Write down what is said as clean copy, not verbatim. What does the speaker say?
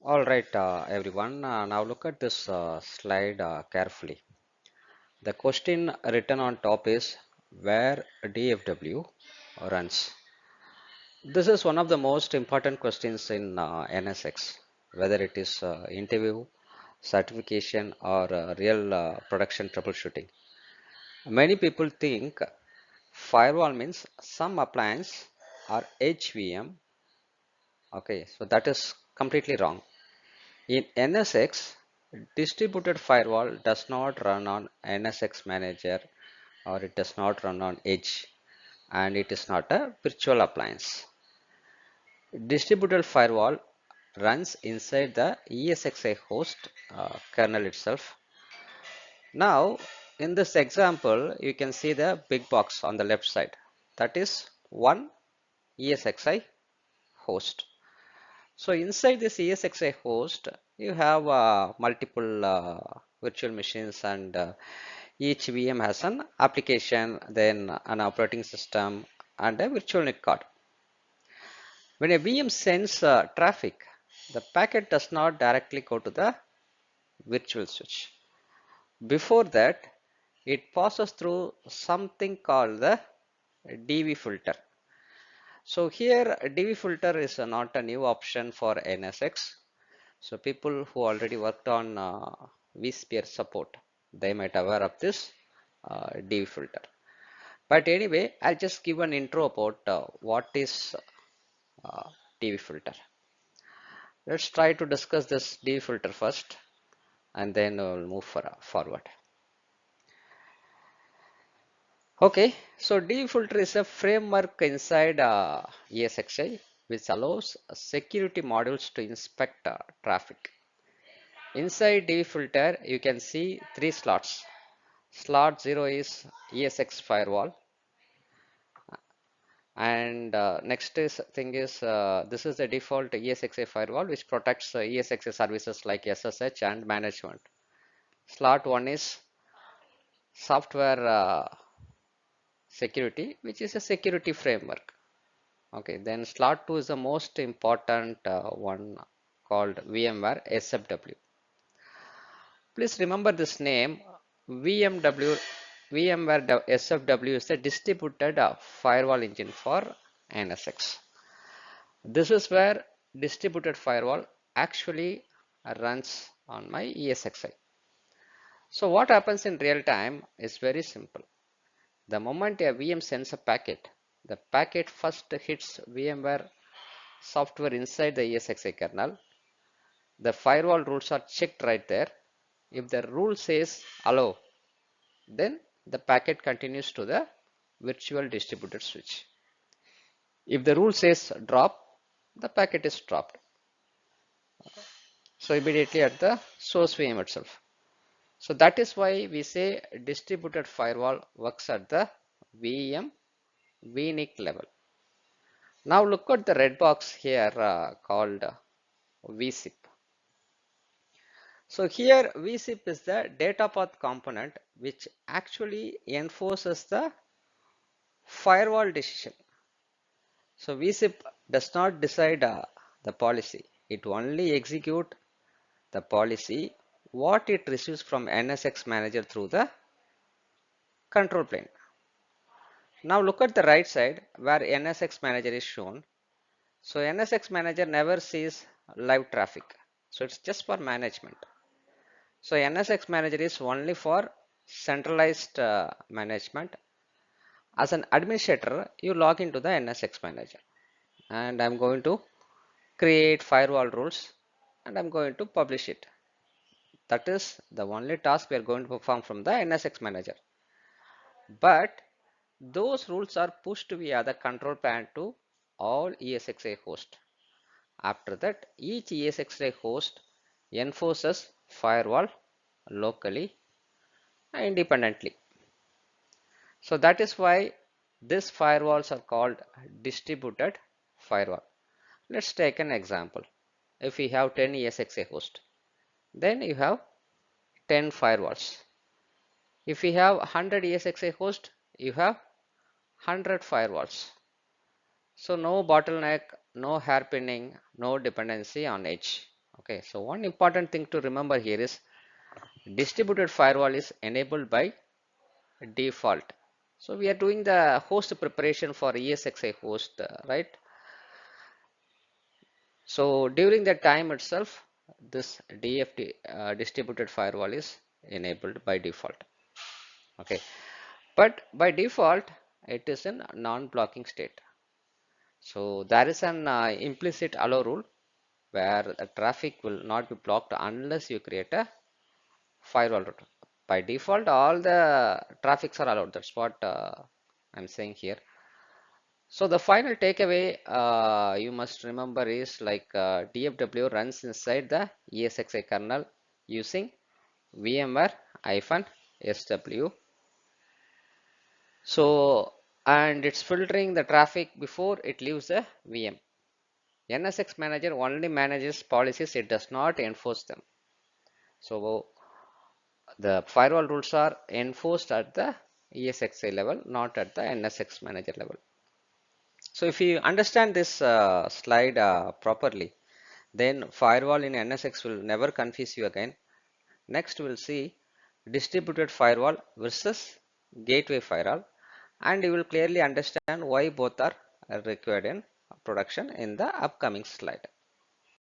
All right, everyone. Now look at this slide carefully. The question written on top is where DFW runs. This is one of the most important questions in NSX, whether it is interview, certification, or real production troubleshooting. Many people think firewall means some appliance or HVM. Okay, so that is completely wrong. In NSX, distributed firewall does not run on NSX Manager or it does not run on Edge and it is not a virtual appliance. Distributed firewall runs inside the ESXi host kernel itself. Now, in this example, you can see the big box on the left side. That is one ESXi host. So inside this ESXi host, you have multiple virtual machines and each VM has an application, then an operating system and a virtual NIC card. When a VM sends traffic, the packet does not directly go to the virtual switch. Before that, it passes through something called the dvFilter. So here dvFilter is not a new option for NSX. So people who already worked on vSphere support, they might aware of this dvFilter. But anyway, I'll just give an intro about what is uh, dvFilter. Let's try to discuss this dvFilter first, and then we'll move forward. Okay, so dvFilter is a framework inside ESXi which allows security modules to inspect traffic. Inside dvFilter, you can see three slots. Slot 0 is ESX firewall, and next is thing is this is the default ESXi firewall which protects ESXi services like SSH and management. Slot 1 is software security, which is a security framework. Okay, then slot 2 is the most important one called VMware SFW. Please remember this name. VMware SFW is the distributed firewall engine for NSX. This is where distributed firewall actually runs on my ESXi. So what happens in real time is very simple. The moment a VM sends a packet, the packet first hits VMware software inside the ESXi kernel. The firewall rules are checked right there. If the rule says allow, then the packet continues to the virtual distributed switch. If the rule says drop, the packet is dropped. So immediately at the source VM itself. So that is why we say distributed firewall works at the VM vNIC level. Now look at the red box here called vSIP. So here vSIP is the data path component which actually enforces the firewall decision. So vSIP does not decide the policy. It only executes the policy what it receives from NSX Manager through the control plane. Now look at the right side where NSX Manager is shown. So NSX Manager never sees live traffic. So it's just for management. So NSX Manager is only for centralized management. As an administrator, you log into the NSX Manager. And I'm going to create firewall rules and I'm going to publish it. That is the only task we are going to perform from the NSX Manager. But those rules are pushed via the control plane to all ESXi hosts. After that, each ESXi host enforces firewall locally and independently. So that is why these firewalls are called distributed firewall. Let's take an example. If we have 10 ESXi hosts, then you have 10 firewalls. If we have 100 ESXi hosts, you have 100 firewalls. So no bottleneck, no hairpinning, no dependency on edge. Okay, so one important thing to remember here is distributed firewall is enabled by default. So we are doing the host preparation for ESXi host, right? So during that time itself, this DFD distributed firewall is enabled by default. Okay, but by default, it is in non-blocking state. So there is an implicit allow rule where the traffic will not be blocked unless you create a firewall route. By default, all the traffics are allowed. That's what I'm saying here. So the final takeaway you must remember is like DFW runs inside the ESXi kernel using vMware-sfw. So, and it's filtering the traffic before it leaves the VM. NSX Manager only manages policies, it does not enforce them. So the firewall rules are enforced at the ESXi level, not at the NSX Manager level. So if you understand this slide properly, then firewall in NSX will never confuse you again. Next we'll see distributed firewall versus gateway firewall, and you will clearly understand why both are required in production in the upcoming slide.